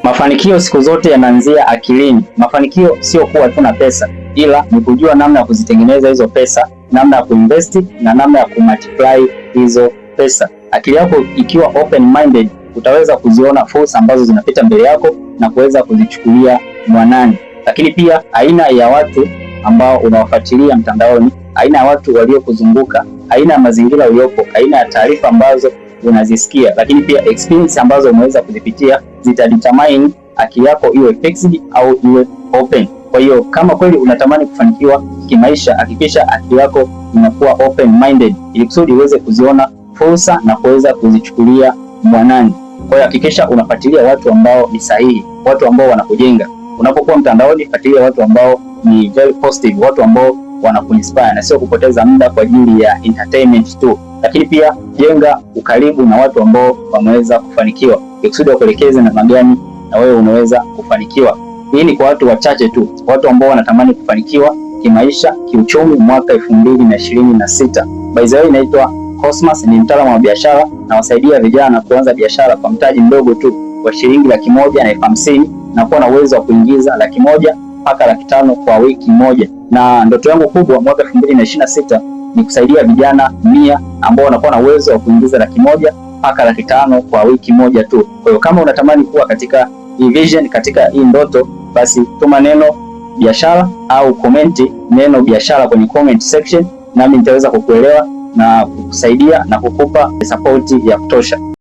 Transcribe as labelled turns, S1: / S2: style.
S1: Mafanikio siku zote yanaanzia akilini. Mafanikio sio kuwa tu na pesa, ila ni kujua namna ya kuzitengeneza hizo pesa, namna ya kuinvest na namna ya kumultiply hizo pesa. Akili yako ikiwa open minded, utaweza kuziona fursa ambazo zinapita mbele yako na kuweza kuzichukulia mwanani. Lakini pia aina ya watu ambao unawafuatilia mtandaoni, aina ya watu waliokuzunguka, aina ya mazingira uliopo, aina ya taarifa ambazo unazisikia, lakini pia experience ambazo umeweza kuzipitia zitadetermine akili yako iwe fixed au iwe open. Kwa hiyo kama kweli unatamani kufanikiwa kimaisha, hakikisha akili yako inakuwa open minded ili kusudi uweze kuziona fursa na kuweza kuzichukulia mwanani. Kwa hiyo hakikisha unafuatilia watu ambao ni sahihi, watu ambao wanakujenga. Unapokuwa mtandaoni, fuatilia watu ambao ni very positive, watu ambao wanakuinspire na sio kupoteza muda kwa ajili ya entertainment tu. Lakini pia jenga ukaribu na watu ambao wameweza kufanikiwa ili kusudi wakuelekeze namna gani na wewe unaweza kufanikiwa. Hii ni kwa watu wachache tu, watu ambao wanatamani kufanikiwa kimaisha, kiuchumi mwaka 2026. By the way, naitwa Cosmas, ni mtaalamu wa biashara na wasaidia vijana kuanza biashara kwa mtaji mdogo tu wa shilingi 150,000 na kuwa na uwezo wa kuingiza 100,000 mpaka 500,000 kwa wiki moja. Na ndoto yangu kubwa mwaka 2026 ni kusaidia vijana 100 ambao wanakuwa na uwezo wa kuingiza 100,000 mpaka 500,000 kwa wiki moja tu. Kwa hiyo kama unatamani kuwa katika hii vision, katika hii ndoto, basi tuma neno biashara au komenti neno biashara kwenye comment section, nami nitaweza kukuelewa na kukusaidia na kukupa support ya kutosha.